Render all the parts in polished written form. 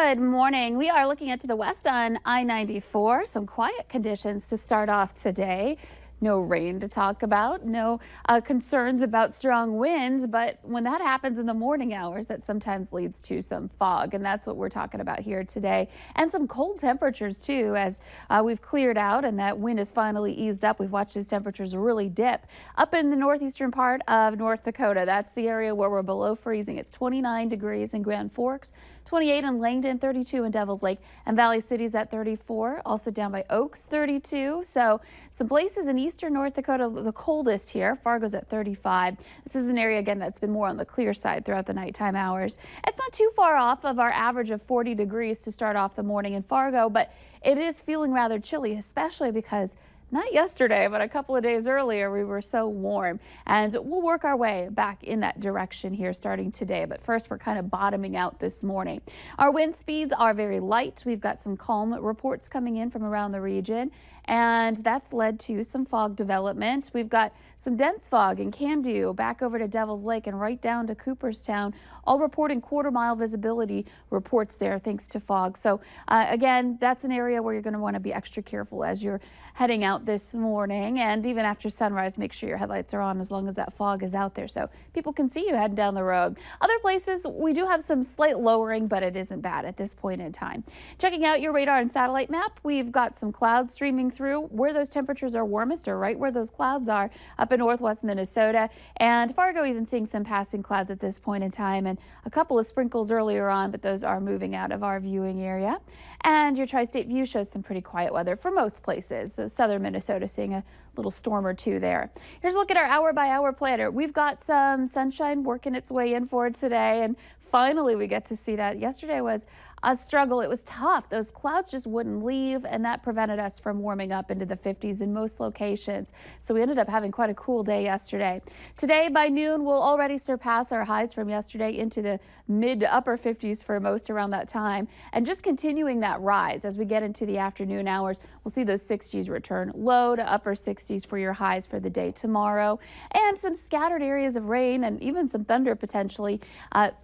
Good morning. We are looking at to the west on I-94. Some quiet conditions to start off today. No rain to talk about, no concerns about strong winds, but when that happens in the morning hours, that sometimes leads to some fog, and that's what we're talking about here today. And some cold temperatures too, as we've cleared out and that wind has finally eased up. We've watched those temperatures really dip up in the northeastern part of North Dakota. That's the area where we're below freezing. It's 29 degrees in Grand Forks, 28 in Langdon, 32 in Devils Lake, and Valley City's at 34. Also down by Oaks, 32. So some places in eastern North Dakota, the coldest here. Fargo's at 35. This is an area, again, that's been more on the clear side throughout the nighttime hours. It's not too far off of our average of 40 degrees to start off the morning in Fargo, but it is feeling rather chilly, especially because not yesterday, but a couple of days earlier, we were so warm, and we'll work our way back in that direction here starting today. But first, we're kind of bottoming out this morning. Our wind speeds are very light. We've got some calm reports coming in from around the region, and that's led to some fog development. We've got some dense fog in Candu, back over to Devils Lake and right down to Cooperstown, all reporting quarter-mile visibility reports there thanks to fog. So again, that's an area where you're going to want to be extra careful as you're heading out this morning, and even after sunrise, make sure your headlights are on as long as that fog is out there so people can see you heading down the road. Other places, we do have some slight lowering, but it isn't bad at this point in time. Checking out your radar and satellite map, we've got some clouds streaming through. Where those temperatures are warmest are right where those clouds are up in northwest Minnesota, and Fargo even seeing some passing clouds at this point in time, and a couple of sprinkles earlier on, but those are moving out of our viewing area. And your tri-state view shows some pretty quiet weather for most places. So southern Minnesota seeing a little storm or two there. Here's a look at our hour-by-hour planner. We've got some sunshine working its way in for today, and finally we get to see that. Yesterday was a struggle. It was tough. Those clouds just wouldn't leave, and that prevented us from warming up into the 50s in most locations. So we ended up having quite a cool day yesterday. Today by noon, we'll already surpass our highs from yesterday into the mid to upper 50s for most around that time, and just continuing that rise as we get into the afternoon hours. We'll see those 60s return, low to upper 60s for your highs for the day tomorrow, and some scattered areas of rain and even some thunder potentially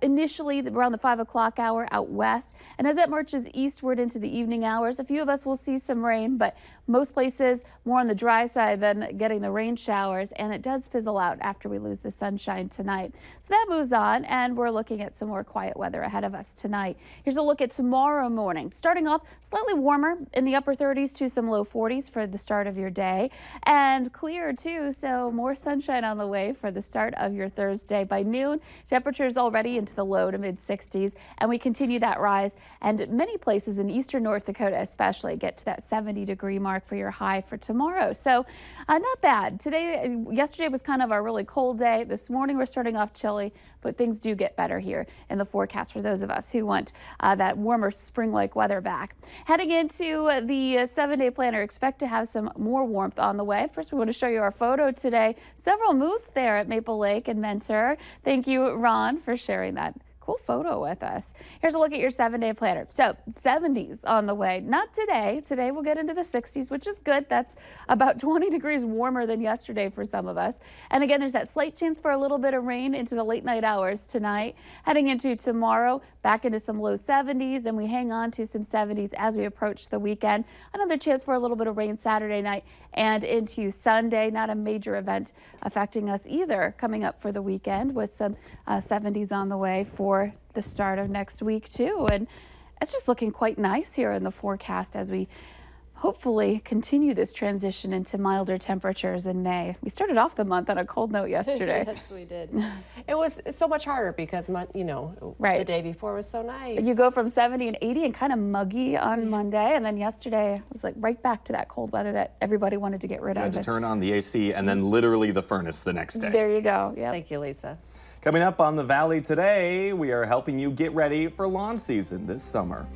initially around the 5 o'clock hour out west. And as it marches eastward into the evening hours, a few of us will see some rain, but most places more on the dry side than getting the rain showers, and it does fizzle out after we lose the sunshine tonight. So that moves on, and we're looking at some more quiet weather ahead of us tonight. Here's a look at tomorrow morning. Starting off slightly warmer in the upper 30s to some low 40s for the start of your day, and clear too, so more sunshine on the way for the start of your Thursday. By noon, temperatures already into the low to mid 60s, and we continue that rise, and many places in eastern North Dakota especially get to that 70-degree mark for your high for tomorrow. So not bad. Yesterday was kind of a really cold day. This morning we're starting off chilly, but things do get better here in the forecast for those of us who want that warmer spring-like weather back. Heading into the 7-day planner, expect to have some more warmth on the way. First, we want to show you our photo today. Several moose there at Maple Lake and Mentor. Thank you, Ron, for sharing that cool photo with us. Here's a look at your 7-day planner. So 70s on the way. Not today. Today we'll get into the 60s, which is good. That's about 20 degrees warmer than yesterday for some of us. And again, there's that slight chance for a little bit of rain into the late night hours tonight. Heading into tomorrow, back into some low 70s, and we hang on to some 70s as we approach the weekend. Another chance for a little bit of rain Saturday night and into Sunday. Not a major event affecting us either coming up for the weekend, with some 70s on the way for the start of next week too. And it's just looking quite nice here in the forecast as we hopefully continue this transition into milder temperatures in May. We started off the month on a cold note yesterday. Yes, we did. It was so much harder because, you know, right, the day before was so nice. You go from 70 and 80 and kind of muggy on Monday, and then yesterday was like right back to that cold weather that everybody wanted to get rid of. You had to turn on the AC and then literally the furnace the next day. There you go. Yep. Thank you, Lisa. Coming up on the Valley today, we are helping you get ready for lawn season this summer.